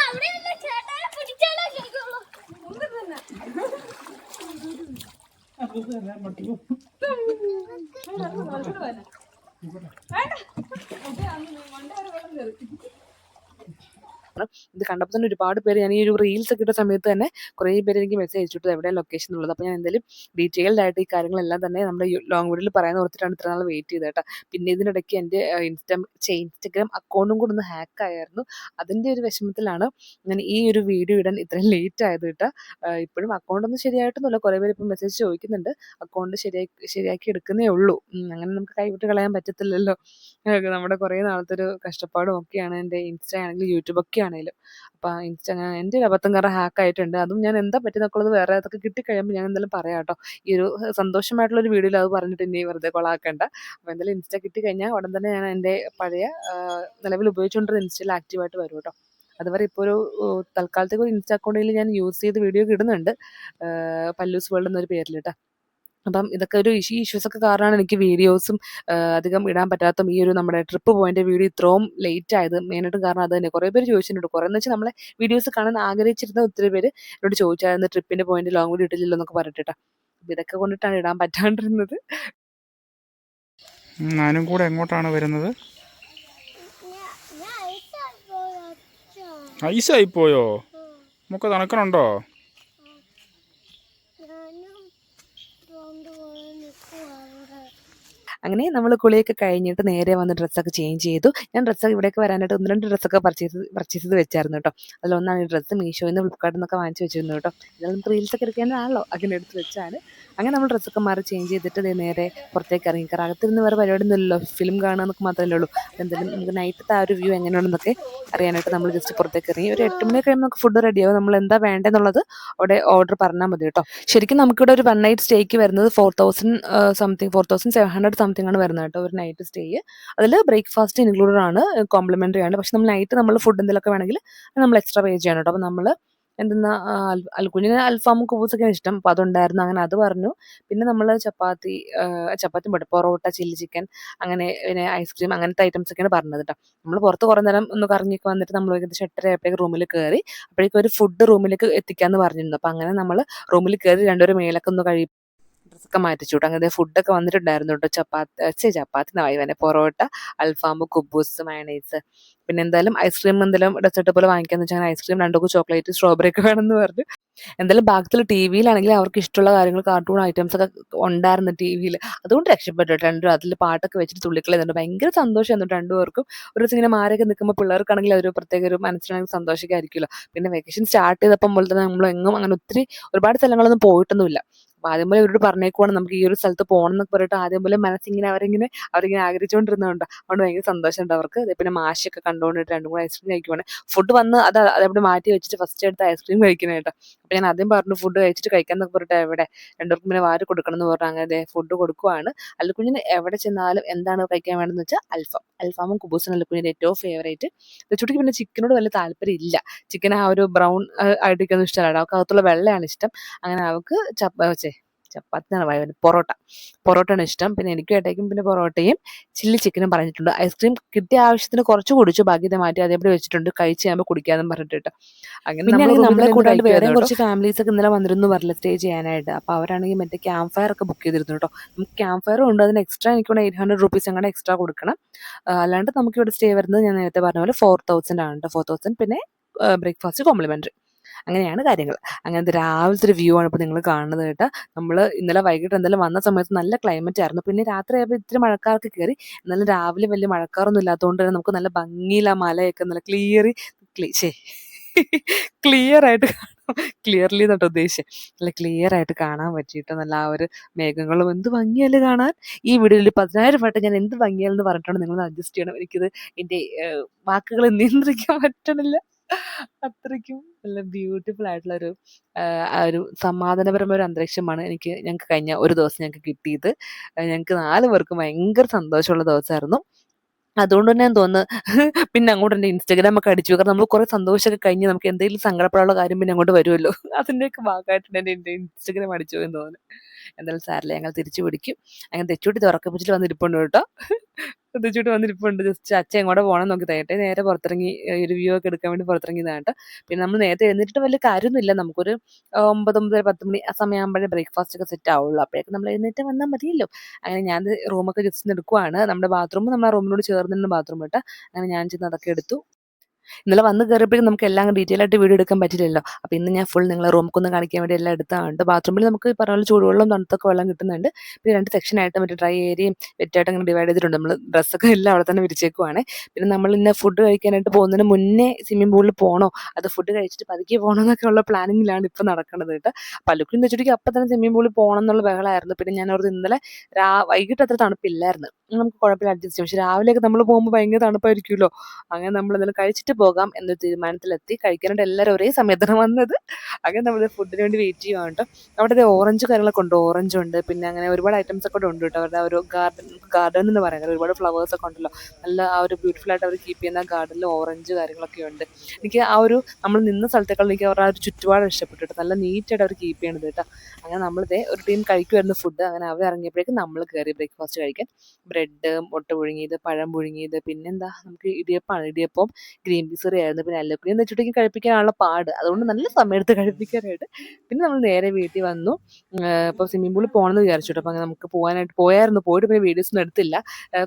അവിടെ ചേട്ടാ പിടിച്ചാലോ
ഇത് കണ്ടപ്പോൾ തന്നെ ഒരുപാട് പേര് ഞാൻ ഈ ഒരു റീൽസ് ഒക്കെ ഇട്ട സമയത്ത് തന്നെ കുറേ പേര് എനിക്ക് മെസ്സേജ് അയച്ചിട്ട് എവിടെയാണ് ലൊക്കേഷൻ ഉള്ളത്. അപ്പോൾ ഞാൻ എന്തായാലും ഡീറ്റെയിൽഡ് ആയിട്ട് ഈ കാര്യങ്ങളെല്ലാം തന്നെ ഞാൻ ഈ ലോങ് വീഡിയോയിൽ പറയാൻ ഓർത്തിട്ടാണ് ഇത്ര നാൾ വെയിറ്റ് ചെയ്തത് കേട്ടോ. പിന്നെ ഇതിനിടയ്ക്ക് എൻ്റെ ഇൻസ്റ്റഗ്രാം അക്കൗണ്ടും കൂടെ ഒന്ന് ഹാക്ക് ആയിരുന്നു. അതിൻ്റെ ഒരു വിഷമത്തിലാണ് ഞാൻ ഈ ഒരു വീഡിയോ ഇടാൻ ഇത്രയും ലേറ്റ് ആയത് കേട്ടോ. ഇപ്പോഴും അക്കൗണ്ടൊന്നും ശരിയായിട്ടൊന്നുമില്ല. കുറേ പേര് ഇപ്പം മെസ്സേജ് ചോദിക്കുന്നുണ്ട്. അക്കൗണ്ട് ശരിയാക്കി എടുക്കുന്നേ ഉള്ളൂ. അങ്ങനെ നമുക്ക് കൈവിട്ട് കളയാൻ പറ്റത്തില്ലല്ലോ. നമ്മുടെ കുറേ നാളത്തെ ഒരു കഷ്ടപ്പാടും ഒക്കെയാണ് എൻ്റെ ഇൻസ്റ്റ ആണെങ്കിലും യൂട്യൂബൊക്കെ ആണെങ്കിലും. അപ്പോൾ എൻ്റെ ഒരു അബദ്ധം കാരണം ഹാക്ക് ആയിട്ടുണ്ട്. അതും ഞാൻ എന്താ പറ്റിയെന്നൊക്കെ ഉള്ളത് വേറെ അതൊക്കെ കിട്ടിക്കഴിയുമ്പോൾ ഞാൻ എന്തായാലും പറയാം കേട്ടോ. ഈ ഒരു സന്തോഷമായിട്ടുള്ളൊരു വീഡിയോയിൽ അത് പറഞ്ഞിട്ട് ഇനി വെറുതെ കൊളാക്കണ്ട. അപ്പോൾ എന്തായാലും ഇൻസ്റ്റ കിട്ടിക്കഴിഞ്ഞാൽ ഉടൻ തന്നെ ഞാൻ എൻ്റെ പഴയ നിലവിൽ ഉപയോഗിച്ചുകൊണ്ടിരുന്ന ഇൻസ്റ്റയിൽ ആക്റ്റീവായിട്ട് വരും കേട്ടോ. അതുവരെ ഇപ്പോൾ ഒരു തൽക്കാലത്തേക്ക് ഒരു ഇൻസ്റ്റ അക്കൗണ്ടിൽ ഞാൻ യൂസ് ചെയ്ത് വീഡിയോ ഇടുന്നുണ്ട്, പല്ലൂസ് വേൾഡ് എന്നൊരു പേരിൽ കേട്ടോ. അപ്പം ഇതൊക്കെ ഒരു ഇഷ്യൂസൊക്കെ കാരണമാണ് എനിക്ക് വീഡിയോസും അധികം ഇടാൻ പറ്റാത്തതും ഈ ഒരു നമ്മുടെ ട്രിപ്പ് പോയിൻ്റെ വീഡിയോ ഇത്രയും ലേറ്റ് ആയത് മെയിനായിട്ടും കാരണം അത് തന്നെ. കുറേ പേര് ചോദിച്ചിട്ടുണ്ട്. കുറേ എന്ന് വെച്ചാൽ നമ്മളെ വീഡിയോസ് കാണാൻ ആഗ്രഹിച്ചിരുന്ന ഒത്തിരി പേര് എന്നോട് ചോദിച്ചായിരുന്നു ട്രിപ്പിൻ്റെ പോയിന്റ് ലോങ് വീഡിയോ ഇട്ടില്ലല്ലോ എന്നൊക്കെ പറഞ്ഞിട്ടാ. അപ്പം ഇതൊക്കെ കൊണ്ടിട്ടാണ് ഇടാൻ പറ്റാണ്ടിരുന്നത്.
ഞാനും കൂടെ എങ്ങോട്ടാണ് വരുന്നത്? ഐസായി പോയോ? നമുക്ക് തണുക്കണുണ്ടോ?
അങ്ങനെ നമ്മൾ കുളിയൊക്കെ കഴിഞ്ഞിട്ട് നേരെ വന്ന് ഡ്രസ്സൊക്കെ ചേഞ്ച് ചെയ്തു. ഞാൻ ഡ്രസ്സൊക്കെ ഇവിടേക്ക് വരാനായിട്ട് 1-2 ഡ്രസ്സൊക്കെ പർച്ചേസ് ചെയ്ത് വെച്ചായിരുന്നു കേട്ടോ. അതിലൊന്നാണ് ഈ ഡ്രസ്സ് മീഷോയിൽ നിന്ന് ഫ്ലിപ്കാർട്ടിൽ നിന്നൊക്കെ വാങ്ങിച്ച് വെച്ചിരുന്നു കേട്ടോ. ഇതെല്ലാം നമുക്ക് റീൽസൊക്കെ എടുക്കാനാണല്ലോ അങ്ങനെ എടുത്ത് വെച്ചാണ്. അങ്ങനെ നമ്മൾ ഡ്രസ്സൊക്കെ മാറി ചേഞ്ച് ചെയ്തിട്ട് നേരെ പുറത്തേക്ക് ഇറങ്ങി. കാരണം അകത്തിരുന്ന് വേറെ പരിപാടിയൊന്നുമില്ലല്ലോ, ഫിലിം കാണുക എന്നൊക്കെ മാത്രമല്ലേ ഉള്ളൂ. എന്തായാലും നമുക്ക് നൈറ്റത്തെ ആ ഒരു വ്യൂ എങ്ങനെയുണ്ടെന്നൊക്കെ അറിയാനായിട്ട് നമ്മൾ ജസ്റ്റ് പുറത്തേക്ക് ഇറങ്ങി. ഒരു 8 മണി കഴിയുമ്പോൾ നമുക്ക് ഫുഡ് റെഡിയാവും. നമ്മൾ എന്താ വേണ്ടതെന്നുള്ളത് അവിടെ ഓർഡർ പറഞ്ഞാൽ മതി കേട്ടോ. ശരിക്കും നമുക്കിവിടെ ഒരു 1 നൈറ്റ് സ്റ്റേക്ക് വരുന്നത് 4,700 സംതിങ് ആണ് വരുന്നത് കേട്ടോ, ഒരു നൈറ്റ് സ്റ്റേ. അതിൽ ബ്രേക്ക്ഫാസ്റ്റ് ഇൻക്ലൂഡഡ് ആണ്, കോംപ്ലിമെൻ്ററി ആണ്. പക്ഷെ നമ്മൾ നൈറ്റ് നമ്മൾ ഫുഡ് എന്തെങ്കിലുമൊക്കെ വേണമെങ്കിൽ നമ്മൾ എക്സ്ട്രാ പേ ചെയ്യണം കേട്ടോ. അപ്പോൾ നമ്മൾ എന്തെന്നാ കുഞ്ഞിന് അൽഫാമും കുബൂസൊക്കെയാണ് ഇഷ്ടം. അപ്പോൾ അതുണ്ടായിരുന്നു, അങ്ങനെ അത് പറഞ്ഞു. പിന്നെ നമ്മൾ ചപ്പാത്തിയും പോട്ടെ, പൊറോട്ട, ചില്ലി ചിക്കൻ, അങ്ങനെ പിന്നെ ഐസ്ക്രീം, അങ്ങനത്തെ ഐറ്റംസ് ഒക്കെയാണ് പറഞ്ഞത് കേട്ടോ. നമ്മൾ പുറത്ത് കുറേ നേരം ഒന്ന് കറങ്ങിയൊക്കെ വന്നിട്ട് നമ്മൾ ഏകദേശം 8:30 ആയപ്പോഴേക്ക് റൂമിൽ കയറി. അപ്പോഴേക്കും ഒരു ഫുഡ് റൂമിലേക്ക് എത്തിക്കാമെന്ന് പറഞ്ഞിരുന്നു. അപ്പോൾ അങ്ങനെ നമ്മൾ റൂമിൽ കയറി രണ്ടുപേരും മേലൊക്കെ ഒന്ന് ഡ്രസ്സൊക്കെ മാറ്റിച്ചു കേട്ടോ. അങ്ങനെ ഫുഡൊക്കെ വന്നിട്ടുണ്ടായിരുന്നു കേട്ടോ. ചപ്പാത്തി നായി പൊറോട്ട, അൽഫാം, കുബൂസ്, മയണൈസ്. പിന്നെ എന്തായാലും ഐസ്ക്രീം എന്തെങ്കിലും ഡെസേർട്ട് പോലെ വാങ്ങിക്കാന്ന് വെച്ചാൽ ഐസ്ക്രീം 2 ചോക്ലേറ്റ്, സ്ട്രോബെറി ഒക്കെ വേണമെന്ന് പറഞ്ഞു. എന്തായാലും ഭാഗത്തിൽ ടി വിയിലാണെങ്കിൽ അവർക്ക് ഇഷ്ടമുള്ള കാര്യങ്ങൾ, കാർട്ടൂൺ ഐറ്റംസ് ഒക്കെ ഉണ്ടായിരുന്നു ടി വിയിൽ. അതുകൊണ്ട് രക്ഷപ്പെട്ടു രണ്ടും. അതിൽ പാട്ടൊക്കെ വെച്ചിട്ട് തുള്ളിക്കളയുന്നുണ്ട്. ഭയങ്കര സന്തോഷമായിരുന്നു രണ്ടുപേർക്കും. ഒരു ദിവസം ഇങ്ങനെ മാരൊക്കെ നിൽക്കുമ്പോൾ പിള്ളേർക്കാണെങ്കിൽ ഒരു പ്രത്യേക ഒരു മനസ്സിലാണെങ്കിൽ സന്തോഷമൊക്കെ ആയിരിക്കുമല്ലോ. പിന്നെ വെക്കേഷൻ സ്റ്റാർട്ട് ചെയ്തപ്പം പോലെ തന്നെ നമ്മളെങ്ങും അങ്ങനെ ഒരുപാട് സ്ഥലങ്ങളൊന്നും പോയിട്ടൊന്നുമില്ല. അപ്പോൾ ആദ്യം പോലെ ഇവരോട് പറഞ്ഞേക്കുവാണ് നമുക്ക് ഈ ഒരു സ്ഥലത്ത് പോകണം എന്നൊക്കെ പറഞ്ഞിട്ട് ആദ്യം പോലെ മനസ്സിങ്ങനെ അവരിങ്ങനെ ആഗ്രഹിച്ചുകൊണ്ടിരുന്നുണ്ട്. അതുകൊണ്ട് ഭയങ്കര സന്തോഷമുണ്ട് അവർക്ക്. പിന്നെ മാഷൊക്കെ കണ്ടുകൊണ്ടിട്ട് 2 കൂടെ ഐസ്ക്രീം കഴിക്കുവാണ്. ഫുഡ് വന്ന് അതവിടെ മാറ്റി വെച്ചിട്ട് ഫസ്റ്റ് എടുത്ത് ഐസ്ക്രീം കഴിക്കണേട്ടോ. അപ്പോൾ ഞാൻ ആദ്യം പറഞ്ഞു ഫുഡ് കഴിച്ചിട്ട് കഴിക്കാമെന്നൊക്കെ പറഞ്ഞിട്ട് എവിടെ രണ്ടുപേർക്കും പിന്നെ വാരി കൊടുക്കണം എന്ന് പറഞ്ഞു. അങ്ങനെ ഫുഡ് കൊടുക്കുവാണ്. അല്ലുക്കുഞ്ഞിന് എവിടെ ചെന്നാലും എന്താണ് കഴിക്കാൻ വേണ്ടതെന്ന് വെച്ചാൽ അൽഫാമും കുബൂസും അല്ലുക്കുഞ്ഞിൻ്റെ ഏറ്റവും ഫേവറേറ്റ്. ചുട്ടിക്ക് പിന്നെ ചിക്കനോട് വലിയ താല്പര്യം ഇല്ല. ചിക്കൻ ആ ഒരു ബ്രൗൺ ആയിട്ടൊന്നും ഇഷ്ടമല്ല. അവൾക്ക് അകത്തുള്ള വെള്ളയാണ് ഇഷ്ടം. അങ്ങനെ അവൾക്ക് ചപ്പാത്തി പൊറോട്ടയാണ് ഇഷ്ടം. പിന്നെ എനിക്കും ഏട്ടയ്ക്കും പിന്നെ പൊറോട്ടയും ചില്ലി ചിക്കനും പറഞ്ഞിട്ടുണ്ട്. ഐസ്ക്രീം കിട്ടിയ ആവശ്യത്തിന് കുറച്ച് കുടിച്ചു, ബാക്കി മാറ്റി അതേപോലെ വെച്ചിട്ടുണ്ട്. കഴിച്ച് കഴിയുമ്പോൾ കുടിക്കാമെന്നും പറഞ്ഞിട്ട്. അങ്ങനെ നമ്മളെ കൂടാണ്ട് വേറെ കുറച്ച് ഫാമിലീസ് ഒക്കെ ഇന്നലെ വന്നിരുന്നു പറഞ്ഞില്ല സ്റ്റേ ചെയ്യാനായിട്ട്. അപ്പോൾ അവരാണെങ്കിൽ മറ്റേ ക്യാമ്പ് ഫയർ ഒക്കെ ബുക്ക് ചെയ്തിരുന്നു കേട്ടോ. നമുക്ക് ക്യാമ്പ് ഫയറും ഉണ്ട്. അതിന് എക്സ്ട്രാ എനിക്ക് 800 rupees അങ്ങനെ എക്സ്ട്രാ കൊടുക്കണം. അല്ലാണ്ട് നമുക്ക് ഇവിടെ സ്റ്റേ വരുന്നത് ഞാൻ നേരത്തെ പറഞ്ഞ പോലെ 4,000 ആണ് കേട്ടോ. 4,000 പിന്നെ ബ്രേക്ക്ഫാസ്റ്റ് കോംപ്ലിമെൻ്ററി. അങ്ങനെയാണ് കാര്യങ്ങൾ. അങ്ങനത്തെ രാവിലത്തെ ഒരു വ്യൂ ആണ് ഇപ്പോൾ നിങ്ങൾ കാണുന്നത് കേട്ടോ. നമ്മൾ ഇന്നലെ വൈകിട്ട് എന്തായാലും വന്ന സമയത്ത് നല്ല ക്ലൈമറ്റ് ആയിരുന്നു. പിന്നെ രാത്രി ആയപ്പോൾ ഇത്തിരി മഴക്കാർക്ക് കയറി. എന്നാലും രാവിലെ വലിയ മഴക്കാറൊന്നും ഇല്ലാത്തതുകൊണ്ട് തന്നെ നമുക്ക് നല്ല ഭംഗിയിൽ ആ മലയൊക്കെ നല്ല ക്ലിയർ ആയിട്ട് ക്ലിയർലി എന്നിട്ട് ഉദ്ദേശിച്ചത് നല്ല ക്ലിയർ ആയിട്ട് കാണാൻ പറ്റിയിട്ട് നല്ല ആ ഒരു മേഘങ്ങളും എന്ത് ഭംഗിയല്ലേ കാണാൻ. ഈ വീഡിയോയിൽ 10,000 വട്ടം ഞാൻ എന്ത് ഭംഗിയാണെന്ന് പറഞ്ഞിട്ടാണ് നിങ്ങൾ അഡ്ജസ്റ്റ് ചെയ്യണം. എനിക്കിത് എൻ്റെ വാക്കുകൾ നിയന്ത്രിക്കാൻ പറ്റണില്ല. അത്രയ്ക്കും നല്ല ബ്യൂട്ടിഫുൾ ആയിട്ടുള്ള ഒരു സമാധാനപരമായ ഒരു അന്തരീക്ഷമാണ് ഞങ്ങൾക്ക് കഴിഞ്ഞ ഒരു ദിവസം ഞങ്ങൾക്ക് കിട്ടിയത്. ഞങ്ങൾക്ക് 4 പേർക്കും ഭയങ്കര സന്തോഷമുള്ള ദിവസമായിരുന്നു. അതുകൊണ്ട് തന്നെ തോന്നുന്നു പിന്നെ അങ്ങോട്ട് എൻ്റെ ഇൻസ്റ്റാഗ്രാം ഒക്കെ അടിച്ചു. കാരണം നമ്മൾ കുറേ സന്തോഷമൊക്കെ കഴിഞ്ഞ് നമുക്ക് എന്തെങ്കിലും സങ്കടപ്പെടാനുള്ള കാര്യം പിന്നെ അങ്ങോട്ട് വരുമല്ലോ. അതിൻ്റെയൊക്കെ ഭാഗമായിട്ടാണ് എൻ്റെ ഇൻസ്റ്റാഗ്രാം അടിച്ചു എന്ന് തോന്നുന്നു. എന്തായാലും സാരില്ല, ഞങ്ങൾ തിരിച്ചു പിടിക്കും. അങ്ങനെ തെച്ചൂട്ടി തുറക്കപ്പിച്ചിട്ട് വന്നിരിപ്പുണ്ട് കേട്ടോ. ശ്രദ്ധിച്ചിട്ട് വന്നിരിപ്പുണ്ട്. ജസ്റ്റ് അച്ഛൻ എങ്ങോട്ട് പോകണം നോക്കി തേട്ടെ നേരെ പുറത്തിറങ്ങി ഒരു വ്യൂ ഒക്കെ എടുക്കാൻ വേണ്ടി പുറത്തിറങ്ങിയതാണ്. പിന്നെ നമ്മൾ നേരത്തെ എഴുന്നേറ്റിട്ട് വലിയ കാര്യമൊന്നുമില്ല. നമുക്കൊരു 9, 9:30, 10 മണി ആ സമയമാകുമ്പോഴേ ബ്രേക്ക്ഫാസ്റ്റ് ഒക്കെ സെറ്റ് ആവുള്ളൂ. അപ്പോഴേക്കും നമ്മൾ എഴുന്നേറ്റ് വന്നാൽ മതിയല്ലോ. അങ്ങനെ ഞാൻ റൂമൊക്കെ ജസ്റ്റ് ഒന്ന് എടുക്കുവാണ്. നമ്മുടെ ബാത്റൂം നമ്മുടെ റൂമിനോട് ചേർന്നിരുന്ന ബാത്റൂം കേട്ടോ. അങ്ങനെ ഞാൻ ചെന്ന് അതൊക്കെ എടുത്തു. ഇന്നലെ വന്ന് കയറിയപ്പോഴേക്കും നമുക്ക് എല്ലാം ഡീറ്റെയിൽ ആയിട്ട് വീഡിയോ എടുക്കാൻ പറ്റില്ലല്ലോ. അപ്പോൾ ഇന്ന് ഞാൻ ഫുൾ നിങ്ങളെ റൂമൊക്കെ കാണിക്കാൻ വേണ്ടി എല്ലാം എടുത്തതാണ്. ബാത്റൂമിൽ നമുക്ക് ഈ പറഞ്ഞ പോലെ ചൂടുവെള്ളം തണുത്തൊക്കെ വെള്ളം കിട്ടുന്നുണ്ട്. പിന്നെ 2 സെക്ഷനായിട്ട് മറ്റേ ഡ്രൈ ഏരിയയും വെറ്റായിട്ട് അങ്ങനെ ഡിവൈഡ് ചെയ്തിട്ടുണ്ട്. നമ്മൾ ഡ്രസ്സൊക്കെ എല്ലാം അവിടെ തന്നെ വിരിച്ചേക്കുവാണ്. പിന്നെ നമ്മൾ ഇന്ന് ഫുഡ് കഴിക്കാനായിട്ട് പോകുന്നതിന് മുന്നേ സ്വിമ്മിംഗ് പൂളിൽ പോകണോ അത് ഫുഡ് കഴിച്ചിട്ട് പതുക്കെ പോകണോ എന്നൊക്കെ ഉള്ള പ്ലാനിങ്ങിലാണ് ഇപ്പോൾ നടക്കുന്നത് കേട്ടോ. പലർക്കും വെച്ചിട്ടുണ്ടെങ്കിൽ അപ്പം തന്നെ സ്വിമ്മിംഗ് പൂളിൽ പോകണം എന്നുള്ള ബഹളമായിരുന്നു. പിന്നെ ഞാൻ ഓർത്ത് ഇന്നലെ വൈകിട്ട് അത്ര തണുപ്പില്ലായിരുന്നു, നമുക്ക് കുഴപ്പമില്ല അഡ്ജസ്റ്റ് ചെയ്യും. പക്ഷേ രാവിലെയൊക്കെ നമ്മൾ പോകുമ്പോൾ ഭയങ്കര തണുപ്പായിരിക്കുമല്ലോ. അങ്ങനെ നമ്മൾ എന്തെങ്കിലും കഴിച്ചിട്ട് പോകാം എന്നൊരു തീരുമാനത്തിലെത്തി. കഴിക്കാനായിട്ട് എല്ലാവരും ഒരേ സമയത്താണ് വന്നത്. അങ്ങനെ നമ്മൾ ഫുഡിന് വേണ്ടി വെയിറ്റ് ചെയ്യുവാണ് കേട്ടോ. അവിടെ ഓറഞ്ച് കാര്യങ്ങളൊക്കെ ഉണ്ട്, ഓറഞ്ച് ഉണ്ട്, പിന്നെ അങ്ങനെ ഒരുപാട് ഐറ്റംസ് ഒക്കെ ഉണ്ട് കേട്ടോ. അവരുടെ ഒരു ഗാർഡൻ എന്ന് പറയുന്നത് ഒരുപാട് ഫ്ലവേഴ്സ് ഒക്കെ ഉണ്ടല്ലോ. നല്ല ആ ഒരു ബ്യൂട്ടിഫുൾ ആയിട്ട് അവർ കീപ്പ് ചെയ്യുന്ന ഗാർഡനിൽ ഓറഞ്ച് കാര്യങ്ങളൊക്കെ ഉണ്ട്. എനിക്ക് ആ ഒരു നമ്മൾ നിന്ന സ്ഥലത്തേക്കാൾ എനിക്ക് അവരുടെ ആ ഒരു ചുറ്റുപാട് ഇഷ്ടപ്പെട്ടു കേട്ടോ. നല്ല നീറ്റായിട്ട് അവർ കീപ്പ് ചെയ്യണത് കേട്ടോ. അങ്ങനെ നമ്മളിതേ ഒരു ടീം കഴിക്കുമായിരുന്നു ഫുഡ്. അങ്ങനെ അവർ ഇറങ്ങിയപ്പോഴേക്കും നമ്മൾ കയറി ബ്രേക്ക്ഫാസ്റ്റ് കഴിക്കാൻ. ബ്രെഡ്, മുട്ട പുഴുങ്ങിയത്, പഴം പുഴുങ്ങിയത്, പിന്നെന്താ നമുക്ക് ഇടിയപ്പമാണ്. ഇടിയപ്പം ഗ്രീൻ പീസ് കറി ആയിരുന്നു. പിന്നെ അല്ലക്കുഴി എന്ന് വെച്ചിട്ടുണ്ടെങ്കിൽ കഴിപ്പിക്കാനുള്ള പാട്, അതുകൊണ്ട് നല്ല സമയത്ത് കഴിപ്പിക്കാനായിട്ട്. പിന്നെ നമ്മൾ നേരെ വീട്ടിൽ വന്നു. ഇപ്പോൾ സ്വിമ്മിംഗ് പൂളിൽ പോകണമെന്ന് വിചാരിച്ചു കേട്ടോ. അപ്പോൾ അങ്ങനെ നമുക്ക് പോയായിരുന്നു. പോയിട്ട് പിന്നെ വീഡിയോസ് ഒന്നും എടുത്തില്ല.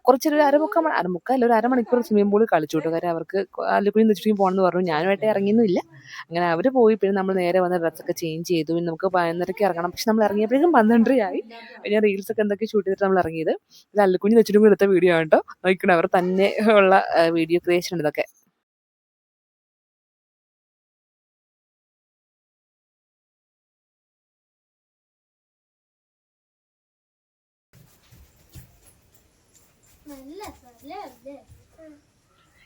കുറച്ചൊരു അരമുക്കാൽ ഒരു അരമണിക്കൂർ സ്വിമ്മിംഗ് പൂളിൽ കളിച്ചു കേട്ടോ. കാര്യം അവർക്ക് അല്ലക്കുഴി എന്ന് വെച്ചിട്ടുണ്ടെങ്കിൽ പോകണമെന്ന് പറഞ്ഞു. ഞാനുമായിട്ട് ഇറങ്ങിയൊന്നുമില്ല. അങ്ങനെ അവർ പോയി. പിന്നെ നമ്മൾ നേരെ വന്ന് ഡ്രസ്സൊക്കെ ചേഞ്ച് ചെയ്തു. പിന്നെ നമുക്ക് 11:30 ഇറങ്ങണം. പക്ഷെ നമ്മൾ ഇറങ്ങിയപ്പോഴേക്കും 12:30 ആയി. ഞാൻ റീൽസൊക്കെ എന്തൊക്കെ ഷൂട്ട് ചെയ്തിട്ട് നമ്മൾ ഇറങ്ങിയത്. ഇത് അല്ലുക്കുഞ്ഞ് വെച്ചിട്ടും എടുത്ത വീഡിയോ ആണ് കേട്ടോ. നോക്കണം, അവർ തന്നെ ഉള്ള വീഡിയോ ക്രിയേഷൻ ഉണ്ട് ഇതൊക്കെ.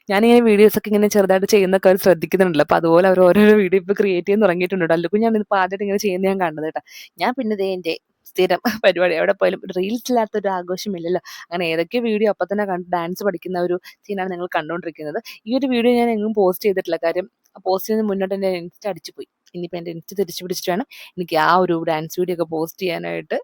ഞാനിങ്ങനെ വീഡിയോസൊക്കെ ഇങ്ങനെ ചെറുതായിട്ട് ചെയ്യുന്നൊക്കെ അവർ ശ്രദ്ധിക്കുന്നുണ്ടല്ലോ. അപ്പോൾ അതുപോലെ അവർ ഓരോരോ വീഡിയോ ഇപ്പോൾ ക്രിയേറ്റ് ചെയ്യാൻ തുടങ്ങിയിട്ടുണ്ട്. അല്ലുക്കുഞ്ഞാണ് ഇപ്പോൾ ആദ്യമായിട്ട് ഇങ്ങനെ ചെയ്യുന്നത് ഞാൻ കണ്ടത് കേട്ടോ. ഞാൻ പിന്നെ ദേ എൻ്റെ സ്ഥിരം പരിപാടി എവിടെ പോയാലും റീൽസ് ഇല്ലാത്തൊരു ആഘോഷമില്ലല്ലോ. അങ്ങനെ ഏതൊക്കെ വീഡിയോ അപ്പം തന്നെ കണ്ട് ഡാൻസ് പഠിക്കുന്ന ഒരു സീനാണ് നിങ്ങൾ കണ്ടുകൊണ്ടിരിക്കുന്നത്. ഈ ഒരു വീഡിയോ ഞാൻ എങ്ങും പോസ്റ്റ് ചെയ്തിട്ടില്ല. കാര്യം പോസ്റ്റ് ചെയ്യുന്നതിന് മുന്നോട്ട് എൻ്റെ ഇൻസ്റ്റ അടിച്ചു പോയി. ഇനിയിപ്പോൾ എൻ്റെ ഇൻസ്റ്റ തിരിച്ചു പിടിച്ചിട്ട് വേണം എനിക്ക് ആ ഒരു ഡാൻസ് വീഡിയോ ഒക്കെ പോസ്റ്റ് ചെയ്യാനായിട്ട്.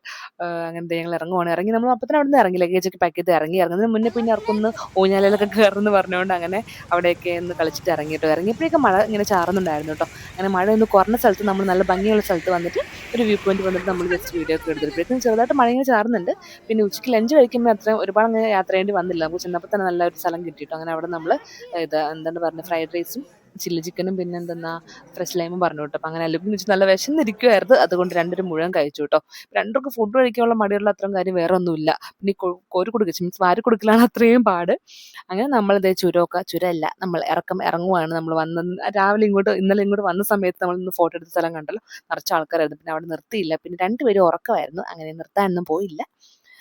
അങ്ങനത്തെ ഞങ്ങൾ ഇറങ്ങി നമ്മൾ അപ്പം തന്നെ അവിടെ നിന്ന് ഇറങ്ങി, ലഗേജൊക്കെ പാക്ക് ചെയ്ത് ഇറങ്ങുന്നതിന് മുന്നേ പിന്നെ അവർക്കൊന്ന് ഊഞ്ഞാലയിലൊക്കെ കയറുമെന്ന് പറഞ്ഞുകൊണ്ട് അങ്ങനെ അവിടെയൊക്കെ ഒന്ന് കളിച്ചിട്ട് ഇറങ്ങിയിട്ട് ഇറങ്ങിയപ്പോഴേക്കും മഴ ഇങ്ങനെ ചാറുന്നുണ്ടായിരുന്നു കേട്ടോ. അങ്ങനെ മഴ ഒന്ന് കുറഞ്ഞ സ്ഥലത്ത് നമ്മൾ നല്ല ഭംഗിയുള്ള സ്ഥലത്ത് വന്നിട്ട് ഒരു വ്യൂ പോയിന്റ് വന്നിട്ട് നമ്മൾ ജസ്റ്റ് വീഡിയോ ഒക്കെ എടുത്തിട്ട് ചെറുതായിട്ട് മഴ ഇങ്ങനെ ചാറുന്നുണ്ട്. പിന്നെ ഉച്ചയ്ക്ക് ലഞ്ച് കഴിക്കുമ്പോൾ അത്രയും ഒരുപാട് അങ്ങനെ യാത്ര ചെയ്യേണ്ടി വന്നില്ല. നമുക്ക് ചെന്നപ്പോൾ തന്നെ നല്ലൊരു സ്ഥലം കിട്ടിയിട്ടു. അങ്ങനെ അവിടെ നമ്മൾ ഇത് എന്താണ് പറയുന്നത്, ഫ്രൈഡ് റൈസും ചില്ലി ചിക്കനും പിന്നെ എന്തെന്നാ ഫ്രഷ് ലൈമും പറഞ്ഞു കേട്ടോ. അപ്പം അങ്ങനെ അല്ലെങ്കിൽ വെച്ച് നല്ല വിശന്നിരിക്കുമായിരുന്നു. അതുകൊണ്ട് രണ്ടൊരു മുഴുവൻ കഴിച്ചു കേട്ടോ. രണ്ടർക്ക് ഫുഡ് കഴിക്കാനുള്ള മടിയുള്ള അത്രയും കാര്യം വേറെ ഒന്നുമില്ല. പിന്നെ കോരി കൊടുക്കുക മീൻസ് വാരി കൊടുക്കലാണ് അത്രയും പാട്. അങ്ങനെ നമ്മളിതേ ചുരമല്ല നമ്മൾ ഇറങ്ങുവാണ്. നമ്മൾ രാവിലെ ഇന്നലെ ഇങ്ങോട്ട് വന്ന സമയത്ത് നമ്മൾ ഇന്ന് ഫോട്ടോ എടുത്ത സ്ഥലം കണ്ടല്ലോ, നിറച്ച ആൾക്കാരായിരുന്നു. പിന്നെ അവിടെ നിർത്തിയില്ല. പിന്നെ 2 പേരും ഉറക്കമായിരുന്നു. അങ്ങനെ നിർത്താനൊന്നും പോയില്ല.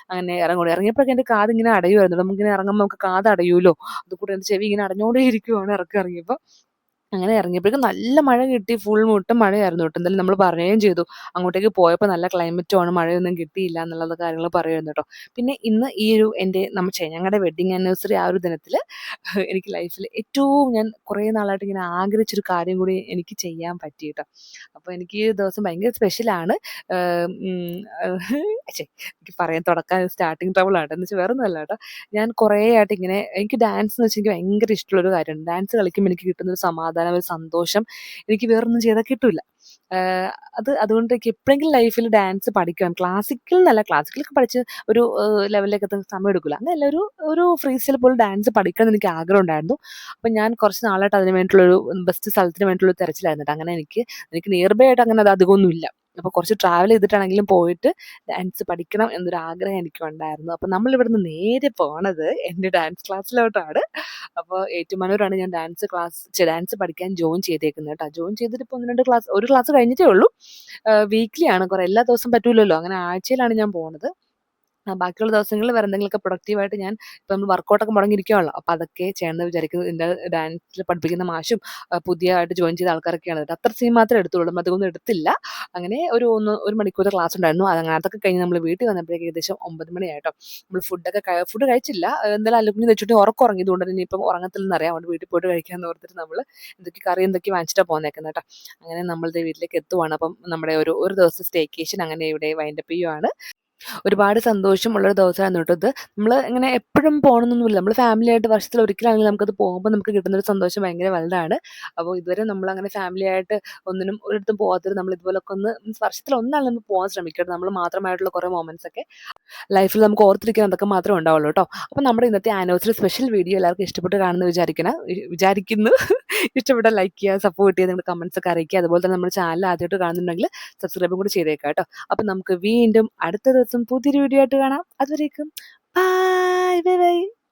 അങ്ങനെ ഇറങ്ങിയപ്പോഴൊക്കെ എൻ്റെ കാത് ഇങ്ങനെ അടയുമായിരുന്നു. നമുക്കിങ്ങനെ ഇറങ്ങുമ്പോൾ നമുക്ക് കാത് അടയൂലോ, അതുകൂടെ എൻ്റെ ചെവി ഇങ്ങനെ അടഞ്ഞോണ്ടേ ഇരിക്കുവാണ് ഇറങ്ങിയപ്പോൾ. അങ്ങനെ ഇറങ്ങിയപ്പോഴേക്കും നല്ല മഴ കിട്ടി. ഫുൾ മുട്ടം മഴയായിരുന്നു കേട്ടോ. എന്തായാലും നമ്മൾ പറയുകയും ചെയ്തു അങ്ങോട്ടേക്ക് പോയപ്പോൾ നല്ല ക്ലൈമറ്റുമാണ്, മഴയൊന്നും കിട്ടിയില്ല എന്നുള്ള കാര്യങ്ങൾ പറയുമായിരുന്നു കേട്ടോ. പിന്നെ ഇന്ന് ഈ ഒരു ഞങ്ങളുടെ വെഡ്ഡിങ് ആനിവേഴ്സറി ആ ഒരു ദിനത്തിൽ എനിക്ക് ലൈഫിൽ ഏറ്റവും ഞാൻ കുറേ നാളായിട്ട് ഇങ്ങനെ ആഗ്രഹിച്ചൊരു കാര്യം കൂടി എനിക്ക് ചെയ്യാൻ പറ്റി കേട്ടോ. അപ്പോൾ എനിക്ക് ഈ ദിവസം ഭയങ്കര സ്പെഷ്യലാണ്. എനിക്ക് പറയാൻ തുടക്കാൻ സ്റ്റാർട്ടിങ് ട്രബിൾ ആട്ടോ. എന്ന് വെച്ചാൽ വേറെ ഒന്നുമല്ല കേട്ടോ. ഞാൻ കുറേ ആയിട്ട് ഇങ്ങനെ എനിക്ക് ഡാൻസ് എന്ന് വെച്ചാൽ എനിക്ക് ഭയങ്കര ഇഷ്ടമുള്ളൊരു കാര്യമാണ്. ഡാൻസ് കളിക്കുമ്പോൾ എനിക്ക് കിട്ടുന്നൊരു സമാധാനം, ഒരു സന്തോഷം എനിക്ക് വേറൊന്നും ചെയ്താൽ കിട്ടില്ല. അതുകൊണ്ട് എനിക്ക് എപ്പോഴെങ്കിലും ലൈഫിൽ ഡാൻസ് പഠിക്കണം. ക്ലാസിക്കലൊക്കെ പഠിച്ച് ഒരു ലെവലിലേക്ക് എത്താൻ സമയം എടുക്കില്ല. അങ്ങനെയല്ല, ഒരു ഫ്രീ സ്റ്റൈൽ പോലെ ഡാൻസ് പഠിക്കണം എന്ന് എനിക്ക് ആഗ്രഹം ഉണ്ടായിരുന്നു. അപ്പം ഞാൻ കുറച്ച് നാളായിട്ട് അതിന് വേണ്ടിയിട്ടുള്ളൊരു ബെസ്റ്റ് സ്ഥലത്തിന് വേണ്ടിയിട്ടുള്ള തിരച്ചിലായിരുന്നു കേട്ടോ. അങ്ങനെ എനിക്ക് നിയർ ബൈ ആയിട്ട് അങ്ങനെ അത് അധികമൊന്നുമില്ല. അപ്പോൾ കുറച്ച് ട്രാവൽ ചെയ്തിട്ടാണെങ്കിലും പോയിട്ട് ഡാൻസ് പഠിക്കണം എന്നൊരു ആഗ്രഹം എനിക്കുണ്ടായിരുന്നു. അപ്പോൾ നമ്മളിവിടുന്ന് നേരെ പോണത് എൻ്റെ ഡാൻസ് ക്ലാസ്സിലോട്ടാണ്. അപ്പോൾ ഏറ്റുമാനൂരാണ് ഞാൻ ഡാൻസ് പഠിക്കാൻ ജോയിൻ ചെയ്തേക്കുന്നത് കേട്ടോ. ജോയിൻ ചെയ്തിട്ട് ഇപ്പോൾ ഒരു ക്ലാസ് കഴിഞ്ഞിട്ടേ ഉള്ളൂ. വീക്ക്ലി ആണ്, എല്ലാ ദിവസവും പറ്റൂലല്ലോ. അങ്ങനെ ആഴ്ചയിലാണ് ഞാൻ പോണത്. ബാക്കിയുള്ള ദിവസങ്ങളിൽ വേറെ എന്തെങ്കിലുമൊക്കെ പ്രൊഡക്റ്റീവായിട്ട് ഞാൻ ഇപ്പം നമ്മൾ വർക്കൗട്ടൊക്കെ മുടങ്ങിയിരിക്കുകയാണല്ലോ. അപ്പോൾ അതൊക്കെ ചെയ്യണമെന്ന് വിചാരിക്കുന്നത്. എൻ്റെ ഡാൻസിൽ പഠിപ്പിക്കുന്ന മാഷും പുതിയതായിട്ട് ജോയിൻ ചെയ്ത ആൾക്കാരൊക്കെയാണ് കേട്ടോ. അത്ര സീൻ മാത്രമേ എടുത്തുള്ളൂ, അധികമൊന്നും എടുത്തില്ല. അങ്ങനെ ഒരു മണിക്കൂർ ക്ലാസ് ഉണ്ടായിരുന്നു. അതൊക്കെ കഴിഞ്ഞ് നമ്മൾ വീട്ടിൽ വന്നപ്പോഴേക്കും ഏകദേശം 9 മണിയായിട്ടോ. നമ്മൾ ഫുഡ് കഴിച്ചില്ല. എന്തായാലും അല്ലുകുഞ്ഞ് വെച്ചിട്ട് ഉറങ്ങിയതുകൊണ്ട് ഇനിയിപ്പം ഉറങ്ങത്തില്ലെന്ന് അറിയാം. അതുകൊണ്ട് വീട്ടിൽ പോയിട്ട് കഴിക്കാമെന്ന് ഓർത്തിട്ട് നമ്മൾ എന്തൊക്കെ വാങ്ങിച്ചിട്ടാണ് പോന്നേക്കുന്നത് കേട്ടോ. അങ്ങനെ നമ്മളുടെ വീട്ടിലേക്ക് എത്തുവാണ്. അപ്പം നമ്മുടെ ഒരു ദിവസം സ്റ്റേക്കേഷൻ അങ്ങനെ ഇവിടെ വൈൻഡപ്പ് ചെയ്യുവാണ്. ഒരുപാട് സന്തോഷമുള്ളൊരു ദിവസമായിരുന്നു കേട്ടോ ഇത്. നമ്മൾ ഇങ്ങനെ എപ്പോഴും പോകണമെന്നൊന്നുമില്ല. നമ്മൾ ഫാമിലിയായിട്ട് വർഷത്തിൽ ഒരിക്കലാണെങ്കിലും നമുക്കത് പോകുമ്പോൾ നമുക്ക് കിട്ടുന്നൊരു സന്തോഷം ഭയങ്കര വലുതാണ്. അപ്പോൾ ഇതുവരെ നമ്മളങ്ങനെ ഫാമിലിയായിട്ട് ഒന്നിനും ഒരിടത്തും പോകാത്തവർ നമ്മൾ ഇതുപോലൊക്കെ ഒന്ന് മീൻസ് വർഷത്തിൽ ഒന്നാണ് നമ്മൾ പോകാൻ ശ്രമിക്കട്ടെ. നമ്മൾ മാത്രമായിട്ടുള്ള കുറേ മൊമെൻറ്റ്സ് ഒക്കെ ലൈഫിൽ നമുക്ക് ഓർത്തിരിക്കാൻ അതൊക്കെ മാത്രമേ ഉണ്ടാവുള്ളൂ കേട്ടോ. അപ്പോൾ നമ്മുടെ ഇന്നത്തെ ആനിവേഴ്സറി സ്പെഷ്യൽ വീഡിയോ എല്ലാവർക്കും ഇഷ്ടപ്പെട്ട് കാണുമെന്ന് വിചാരിക്കുന്നു. ഇഷ്ടപ്പെട്ടാൽ ലൈക്ക് ചെയ്യുക, സപ്പോർട്ട് ചെയ്യുക, നിങ്ങളുടെ കമൻസ് ഒക്കെ അറിയിക്കുക. അതുപോലെ തന്നെ നമ്മുടെ ചാനൽ ആദ്യമായിട്ട് കാണുന്നുണ്ടെങ്കിൽ സബ്സ്ക്രൈബും കൂടി ചെയ്തേക്കാം കേട്ടോ. അപ്പം നമുക്ക് വീണ്ടും അടുത്ത ദിവസം പുതിയൊരു വീഡിയോ ആയിട്ട് കാണാം. അതുവരേക്കും ബൈ ബൈ ബൈ.